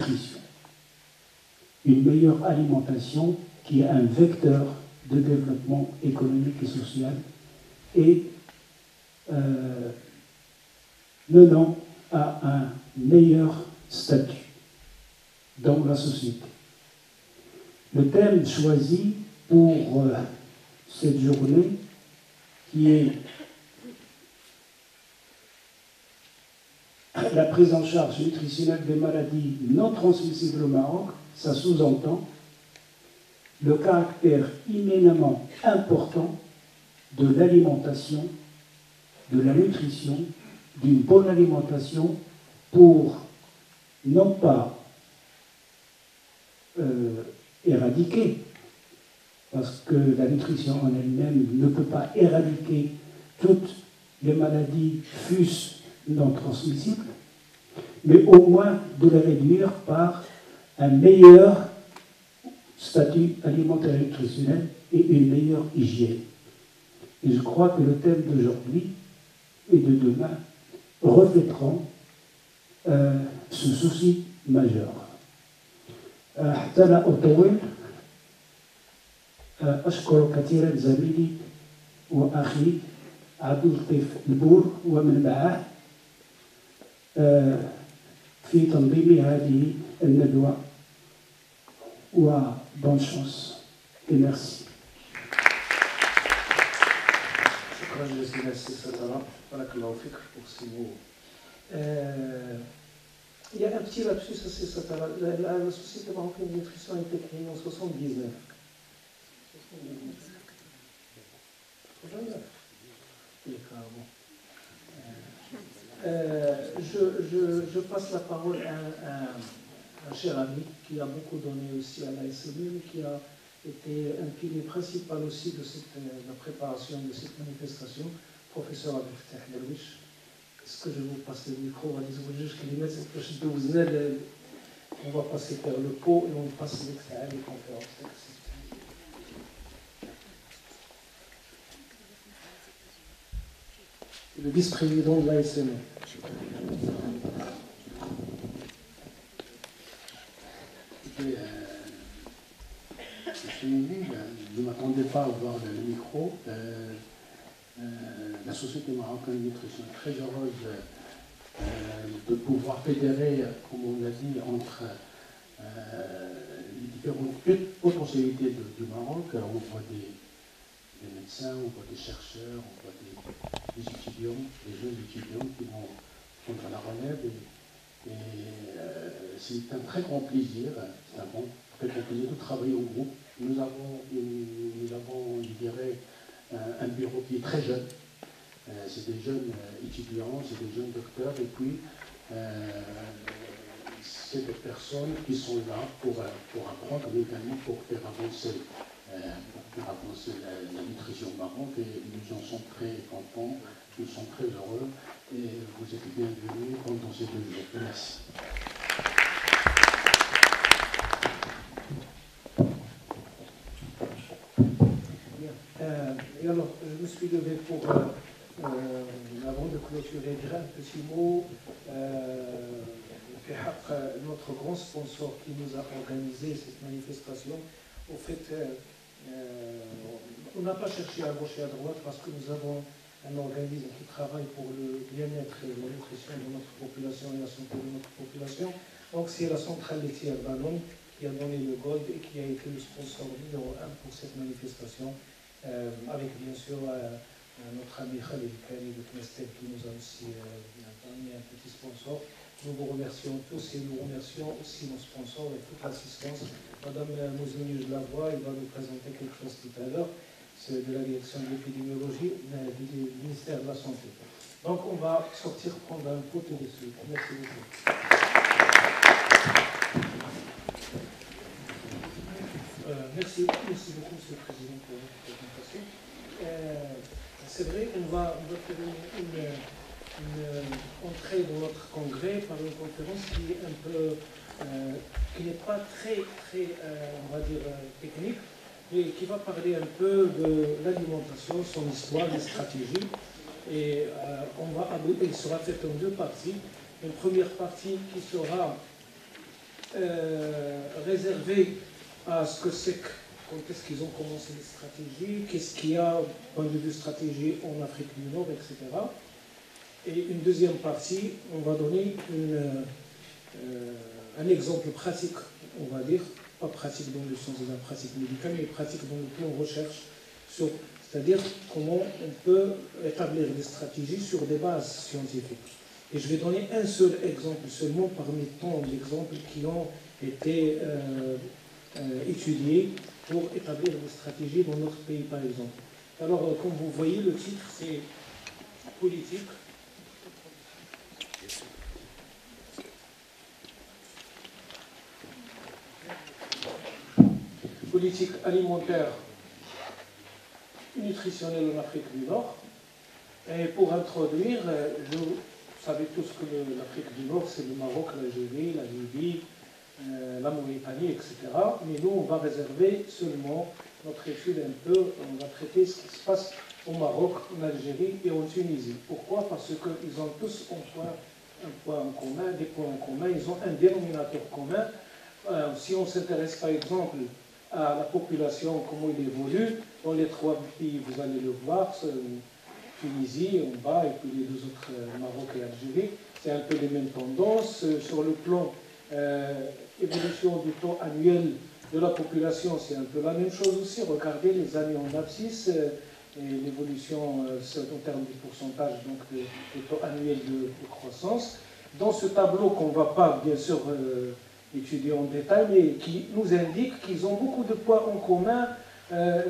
nutrition. Une meilleure alimentation qui est un vecteur de développement économique et social et menant à un meilleur statut dans la société. Le thème choisi pour cette journée, qui est la prise en charge nutritionnelle des maladies non transmissibles au Maroc, ça sous-entend le caractère immédiatement important de l'alimentation, de la nutrition, d'une bonne alimentation pour non pas éradiquer, parce que la nutrition en elle-même ne peut pas éradiquer toutes les maladies fût-ce non transmissibles, mais au moins de les réduire par un meilleur statut alimentaire et nutritionnel et une meilleure hygiène. Et je crois que le thème d'aujourd'hui et de demain reflèteront ce souci majeur. حتى لا أطول أشكر كثيرا زميلي وأخي عبد اللطيف البور ومن معه في تنظيم هذه الندوة وبون شانس et merci. شكرا جزيلا سي سترة بارك الله فيك pour ces mots. Il y a un petit lapsus à ces Satara. La Société marocaine de nutrition a été créée en 79. 79. Je passe la parole à un cher ami qui a beaucoup donné aussi à l'ASMU, qui a été un pilier principal aussi de la préparation de cette manifestation, professeur Abdel Fattah Darwish. Est-ce que je vous passe le micro? On va passer vers le pot et on passe les conférences. Le vice-président de l'ASME. Je ne m'attendais pas à voir le micro. La Société marocaine de nutrition est très heureuse de pouvoir fédérer, comme on l'a dit, entre les différentes potentialités du Maroc. On voit des médecins, on voit des chercheurs, on voit des étudiants, des jeunes étudiants qui vont prendre la relève. C'est un très grand plaisir, très grand plaisir de travailler au groupe. Nous avons, je dirais, un bureau qui est très jeune. C'est des jeunes étudiants, c'est des jeunes docteurs, et puis c'est des personnes qui sont là pour apprendre, mais également pour faire avancer la nutrition au Maroc, et nous en sommes très contents, nous sommes très heureux, et vous êtes bienvenus pendant ces 2 jours. Merci. Et alors, je me suis levé pour, avant de clôturer, dire un petit mot. Notre grand sponsor qui nous a organisé cette manifestation, au fait, on n'a pas cherché à gauche et à droite parce que nous avons un organisme qui travaille pour le bien-être et la nutrition de notre population et la santé de notre population. Donc c'est la centrale laitière Danone qui a donné le gold et qui a été le sponsor numéro 1 pour cette manifestation, avec bien sûr notre ami Khalid Kari de Knestet qui nous a aussi donné un petit sponsor. Nous vous remercions tous et nous remercions aussi nos sponsors et toute l'assistance. Madame Mouzmini, je la vois, elle va nous présenter quelque chose tout à l'heure. C'est de la direction de l'épidémiologie du ministère de la Santé. Donc on va sortir prendre un pot de suite. Merci beaucoup. Merci beaucoup, Monsieur le Président, pour votre présentation. C'est vrai, on va faire une entrée dans notre congrès par une conférence qui est un peu, qui n'est pas très, on va dire, technique, mais qui va parler un peu de l'alimentation, son histoire, les stratégies. Et il sera fait en 2 parties. Une première partie qui sera réservé à ce que c'est, quand est-ce qu'ils ont commencé les stratégies, qu'est-ce qu'il y a, point de vue stratégie en Afrique du Nord, etc. Et une deuxième partie, on va donner un exemple pratique, on va dire, pas pratique dans le sens de la pratique médicale, mais pratique dans le plan recherche, c'est-à-dire comment on peut établir des stratégies sur des bases scientifiques. Et je vais donner un seul exemple seulement parmi tant d'exemples qui ont été étudiés pour établir des stratégies dans notre pays, par exemple. Alors, comme vous voyez, le titre, c'est politique. Politique alimentaire nutritionnelle en Afrique du Nord. Et pour introduire, vous savez tous que l'Afrique du Nord, c'est le Maroc, l'Algérie, la Libye, la Mauritanie, etc. Mais nous, on va réserver seulement notre étude un peu, on va traiter ce qui se passe au Maroc, en Algérie et en Tunisie. Pourquoi? Parce qu'ils ont tous un point en commun, des points en commun, ils ont un dénominateur commun. Si on s'intéresse par exemple à la population, comment il évolue, dans les trois pays, vous allez le voir, Tunisie en bas et puis les deux autres, Maroc et Algérie, c'est un peu les mêmes tendances. Sur le plan évolution du taux annuel de la population, c'est un peu la même chose aussi. Regardez les années en abscisse et l'évolution en termes de pourcentage donc de taux annuel de croissance. Dans ce tableau qu'on ne va pas bien sûr étudier en détail, mais qui nous indique qu'ils ont beaucoup de points en commun,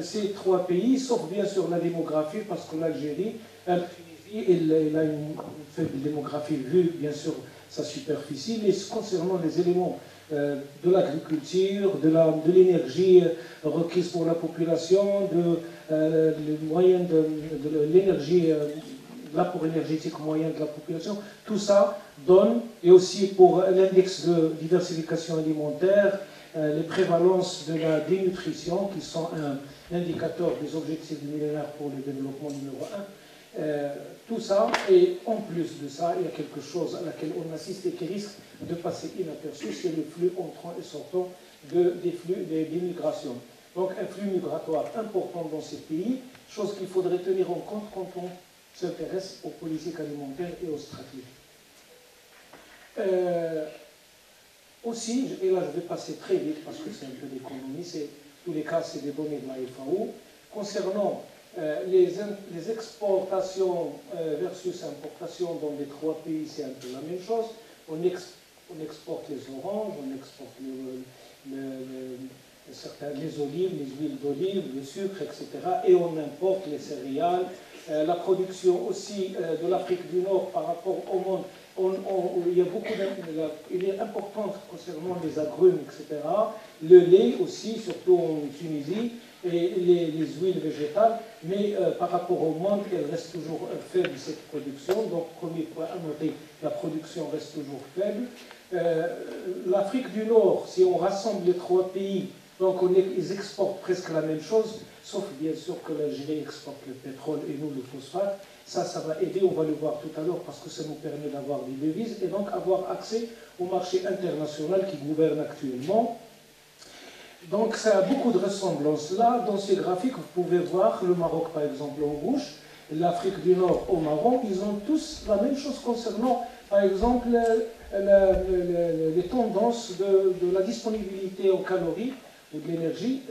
ces trois pays, sauf bien sûr la démographie, parce que l'Algérie, la Tunisie, elle a une faible démographie vu bien sûr sa superficie, mais concernant les éléments de l'agriculture, de l'énergie requise pour la population, les moyens de l'énergie, l'apport énergétique moyen de la population, tout ça donne, et aussi pour l'index de diversification alimentaire, les prévalences de la dénutrition, qui sont un indicateur des objectifs du millénaire pour le développement numéro 1. Tout ça, et en plus de ça, il y a quelque chose à laquelle on assiste et qui risque de passer inaperçu, c'est le flux entrant et sortant des migrations. Donc un flux migratoire important dans ces pays, chose qu'il faudrait tenir en compte quand on s'intéresse aux politiques alimentaires et aux stratégies. Aussi, et là je vais passer très vite parce que c'est un peu d'économie, tous les cas c'est des données de la FAO, concernant les exportations versus importations dans les trois pays, c'est un peu la même chose. On exporte les oranges, on exporte les olives, les huiles d'olive, le sucre, etc. Et on importe les céréales. La production aussi de l'Afrique du Nord par rapport au monde, il y a beaucoup il est importante concernant les agrumes, etc. Le lait aussi, surtout en Tunisie, et les huiles végétales, mais par rapport au monde, elle reste toujours faible, cette production. Donc, premier point à noter, la production reste toujours faible. L'Afrique du Nord, si on rassemble les trois pays, donc ils exportent presque la même chose, sauf bien sûr que l'Algérie exporte le pétrole et nous le phosphate. Ça va aider, on va le voir tout à l'heure, parce que ça nous permet d'avoir des devises et donc avoir accès au marché international qui gouverne actuellement. Donc ça a beaucoup de ressemblances. Là, dans ces graphiques, vous pouvez voir le Maroc, par exemple, en rouge, l'Afrique du Nord au Maroc. Ils ont tous la même chose concernant, par exemple, les tendances de la disponibilité en calories ou de l'énergie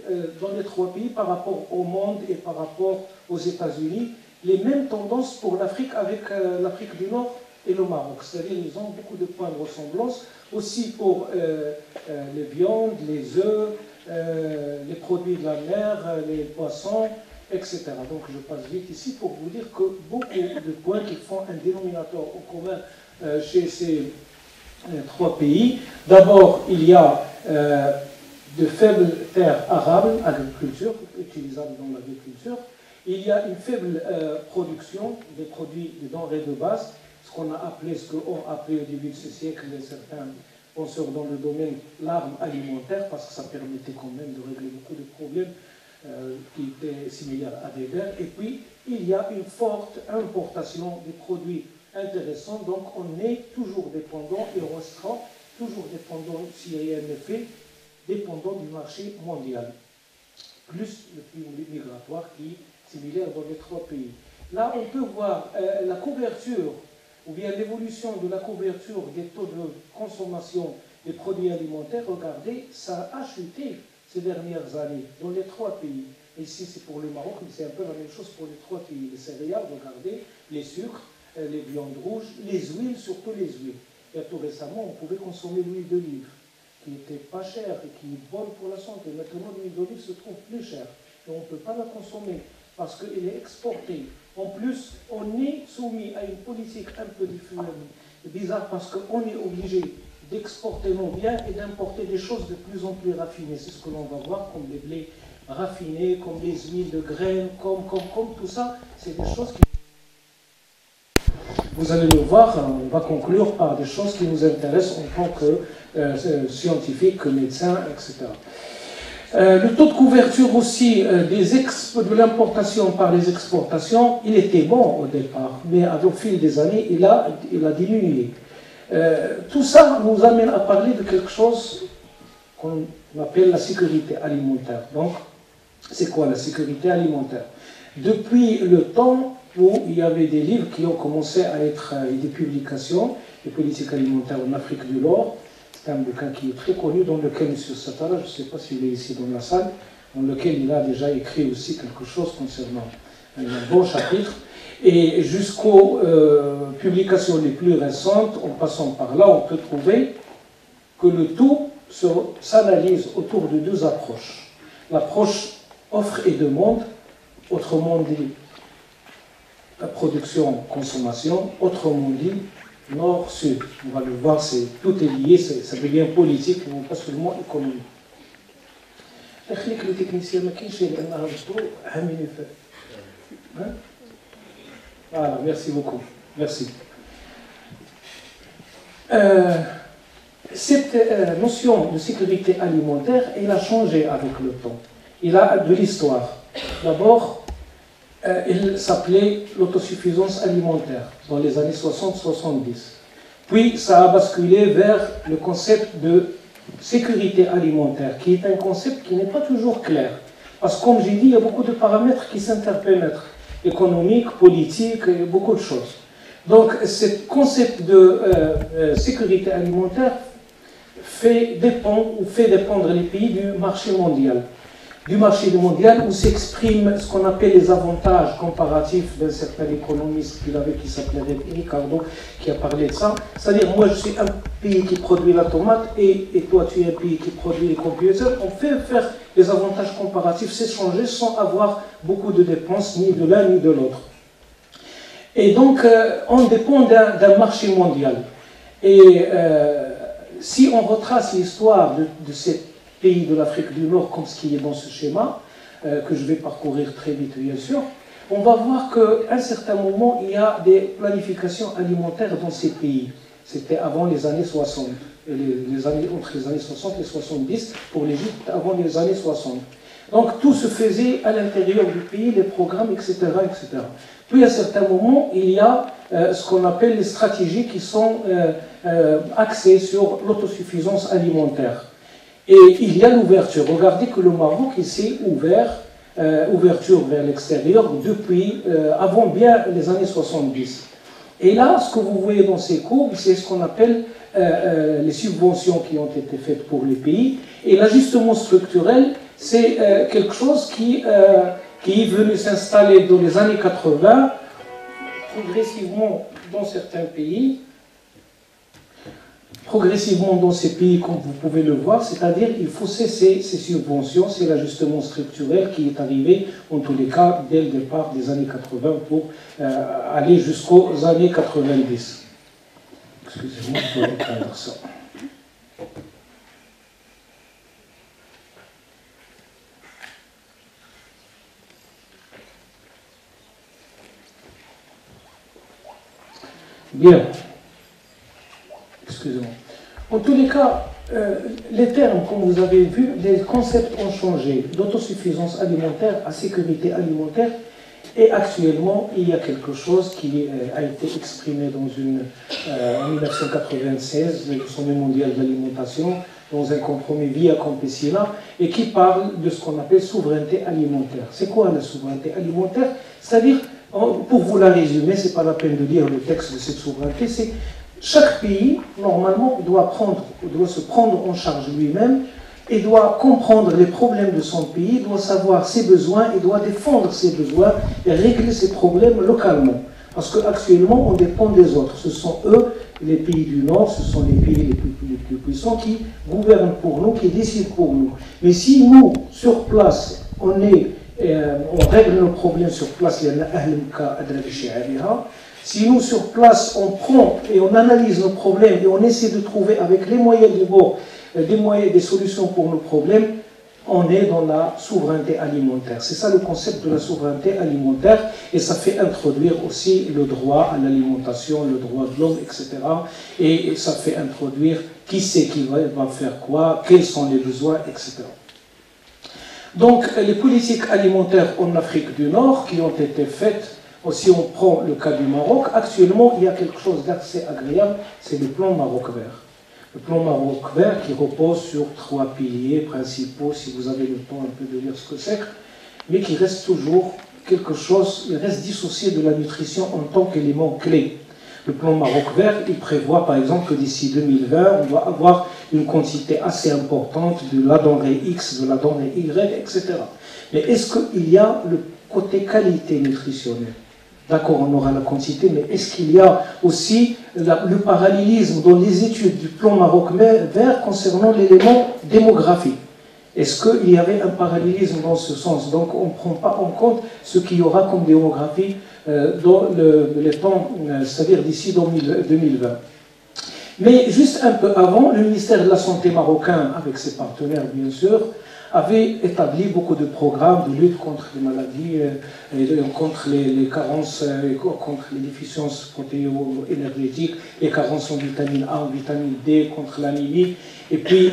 dans les trois pays par rapport au monde et par rapport aux États-Unis. Les mêmes tendances pour l'Afrique avec l'Afrique du Nord et le Maroc. C'est-à-dire qu'ils ont beaucoup de points de ressemblance, aussi pour les viandes, les œufs, les produits de la mer, les poissons, etc. Donc je passe vite ici pour vous dire que beaucoup de points qui font un dénominateur en commun chez ces trois pays. D'abord, il y a de faibles terres arables, agriculture, utilisables dans l'agriculture. Il y a une faible production des produits, des denrées de base, ce qu'on a appelé, ce qu'ont appelé au début de ce siècle certains penseurs dans le domaine l'arme alimentaire, parce que ça permettait quand même de régler beaucoup de problèmes qui étaient similaires à des guerres. Et puis, il y a une forte importation des produits intéressants, donc on est toujours dépendant et restreint toujours dépendant, s'il y a un effet, dépendant du marché mondial, plus le flux migratoire qui est similaire dans les trois pays. Là, on peut voir la couverture, ou bien l'évolution de la couverture des taux de consommation des produits alimentaires. Regardez, ça a chuté ces dernières années dans les trois pays. Ici, c'est pour le Maroc, mais c'est un peu la même chose pour les trois pays. Les céréales, regardez, les sucres, les viandes rouges, les huiles, surtout les huiles. Et tout récemment, on pouvait consommer l'huile d'olive, qui n'était pas chère et qui est bonne pour la santé. Maintenant, l'huile d'olive se trouve plus chère. Et on ne peut pas la consommer parce qu'elle est exportée. En plus, on est soumis à une politique un peu bizarre parce qu'on est obligé d'exporter nos biens et d'importer des choses de plus en plus raffinées. C'est ce que l'on va voir, comme les blés raffinés, comme les huiles de graines, comme tout ça. C'est des choses qui... Vous allez le voir, on va conclure par des choses qui nous intéressent en tant que scientifiques, que médecins, etc. Le taux de couverture aussi de l'importation par les exportations, il était bon au départ, mais au fil des années, il a diminué. Tout ça nous amène à parler de quelque chose qu'on appelle la sécurité alimentaire. Donc, c'est quoi la sécurité alimentaire? Depuis le temps où il y avait des livres qui ont commencé à être des publications, des politiques alimentaires en Afrique du Nord, c'est un bouquin qui est très connu, dans lequel M. Satara, je ne sais pas s'il est ici dans la salle, dans lequel il a déjà écrit aussi quelque chose concernant un bon chapitre. Et jusqu'aux publications les plus récentes, en passant par là, on peut trouver que le tout s'analyse autour de deux approches. L'approche offre et demande, autrement dit la production-consommation, autrement dit nord-sud. On va le voir, tout est lié, ça devient politique, mais pas seulement économique. Les techniciens, voilà, merci beaucoup. Merci. Cette notion de sécurité alimentaire, elle a changé avec le temps. Il a de l'histoire. D'abord, il s'appelait l'autosuffisance alimentaire dans les années 60-70. Puis, ça a basculé vers le concept de sécurité alimentaire, qui est un concept qui n'est pas toujours clair. Parce que, comme j'ai dit, il y a beaucoup de paramètres qui s'interpénètrent, économiques, politiques, et beaucoup de choses. Donc, ce concept de sécurité alimentaire fait dépendre les pays du marché mondial. Du marché mondial où s'expriment ce qu'on appelle les avantages comparatifs d'un certain économiste qui s'appelait Ricardo, qui a parlé de ça. C'est-à-dire, moi je suis un pays qui produit la tomate et toi tu es un pays qui produit les computers. On fait faire les avantages comparatifs, s'échanger sans avoir beaucoup de dépenses, ni de l'un ni de l'autre. Et donc, on dépend d'un marché mondial. Et si on retrace l'histoire de ces pays de l'Afrique du Nord, comme ce qui est dans ce schéma, que je vais parcourir très vite, bien sûr, on va voir qu'à un certain moment, il y a des planifications alimentaires dans ces pays. C'était avant les années 60, entre les années 60 et 70, pour l'Égypte, avant les années 60. Donc, tout se faisait à l'intérieur du pays, les programmes, etc., etc. Puis, à certains moments, il y a ce qu'on appelle les stratégies qui sont axées sur l'autosuffisance alimentaire. Et il y a l'ouverture. Regardez que le Maroc, il s'est ouvert, ouverture vers l'extérieur, depuis avant bien les années 70. Et là, ce que vous voyez dans ces courbes, c'est ce qu'on appelle les subventions qui ont été faites pour les pays. Et l'ajustement structurel, c'est quelque chose qui est venu s'installer dans les années 80, progressivement dans certains pays, progressivement dans ces pays, comme vous pouvez le voir, c'est-à-dire il faut cesser ces subventions, c'est l'ajustement structurel qui est arrivé, en tous les cas, dès le départ des années 80 pour aller jusqu'aux années 90. Excusez-moi, je dois éteindre ça. Bien. Excusez-moi. En tous les cas, les termes, comme vous avez vu, les concepts ont changé. D'autosuffisance alimentaire à sécurité alimentaire. Et actuellement, il y a quelque chose qui a été exprimé en 1996, le Sommet mondial de l'alimentation, dans un compromis via Campesina, et qui parle de ce qu'on appelle souveraineté alimentaire. C'est quoi la souveraineté alimentaire? C'est-à-dire, pour vous la résumer, ce n'est pas la peine de lire le texte de cette souveraineté, c'est chaque pays, normalement, doit se prendre en charge lui-même et doit comprendre les problèmes de son pays, doit savoir ses besoins et doit défendre ses besoins et régler ses problèmes localement. Parce qu'actuellement, on dépend des autres. Ce sont eux, les pays du Nord, ce sont les pays les plus puissants qui gouvernent pour nous, qui décident pour nous. Mais si nous, sur place, on règle nos problèmes sur place, si nous, sur place, on prend et on analyse nos problèmes et on essaie de trouver avec les moyens du bord des solutions pour nos problèmes, on est dans la souveraineté alimentaire. C'est ça le concept de la souveraineté alimentaire, et ça fait introduire aussi le droit à l'alimentation, le droit de l'homme, etc. Et ça fait introduire qui c'est qui va faire quoi, quels sont les besoins, etc. Donc les politiques alimentaires en Afrique du Nord qui ont été faites, si on prend le cas du Maroc, actuellement il y a quelque chose d'assez agréable, c'est le plan Maroc vert. Le plan Maroc vert qui repose sur 3 piliers principaux, si vous avez le temps un peu de lire ce que c'est, mais qui reste toujours quelque chose, il reste dissocié de la nutrition en tant qu'élément clé. Le plan Maroc vert, il prévoit par exemple que d'ici 2020, on doit avoir une quantité assez importante de la denrée X, de la denrée Y, etc. Mais est-ce qu'il y a le côté qualité nutritionnelle? D'accord, on aura la quantité, mais est-ce qu'il y a aussi le parallélisme dans les études du plan Maroc vert concernant l'élément démographique? Est-ce qu'il y avait un parallélisme dans ce sens? Donc on ne prend pas en compte ce qu'il y aura comme démographie dans les temps, c'est-à-dire d'ici 2020. Mais juste un peu avant, le ministère de la Santé marocain, avec ses partenaires bien sûr, avait établi beaucoup de programmes de lutte contre les maladies, contre les carences, contre les déficiences protéo-énergétiques, les carences en vitamine A, en vitamine D, contre l'anémie, et puis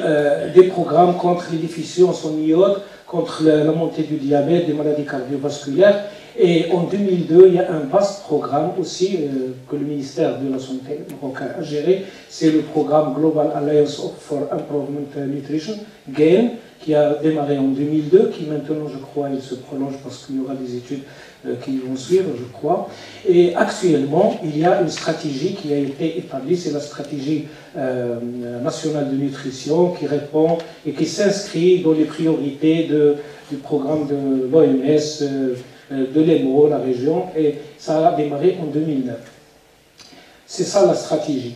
des programmes contre les déficiences en iode, contre la montée du diabète, des maladies cardiovasculaires. Et en 2002, il y a un vaste programme aussi que le ministère de la Santé marocain a géré, c'est le programme Global Alliance for Improvement Nutrition, GAIN, qui a démarré en 2002, qui maintenant, je crois, il se prolonge parce qu'il y aura des études qui vont suivre, je crois. Et actuellement, il y a une stratégie qui a été établie, c'est la stratégie nationale de nutrition qui répond et qui s'inscrit dans les priorités du programme de l'OMS, de l'EMO, la région, et ça a démarré en 2009. C'est ça la stratégie.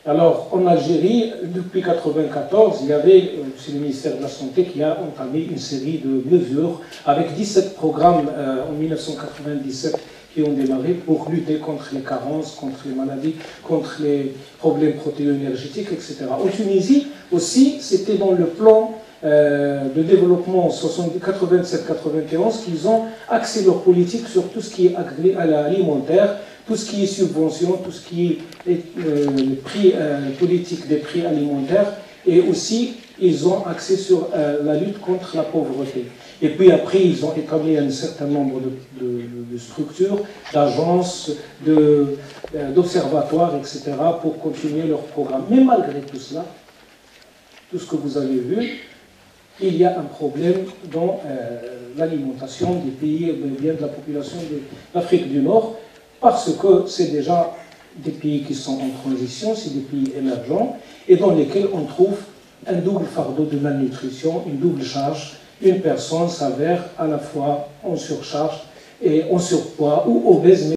Alors, en Algérie, depuis 1994, il y avait, c'est le ministère de la Santé qui a entamé une série de mesures avec 17 programmes en 1997 qui ont démarré pour lutter contre les carences, contre les maladies, contre les problèmes protéo-énergétiques, etc. En Tunisie aussi, c'était dans le plan de développement 87-91 qu'ils ont axé leur politique sur tout ce qui est alimentaire, tout ce qui est subvention, tout ce qui est prix, politique des prix alimentaires, et aussi ils ont axé sur la lutte contre la pauvreté. Et puis après, ils ont établi un certain nombre de structures, d'agences, d'observatoires, etc., pour continuer leur programme. Mais malgré tout cela, tout ce que vous avez vu, il y a un problème dans l'alimentation des pays, bien de la population de l'Afrique du Nord, parce que c'est déjà des pays qui sont en transition, c'est des pays émergents, et dans lesquels on trouve un double fardeau de malnutrition, une double charge. Une personne s'avère à la fois en surcharge et en surpoids ou obèse.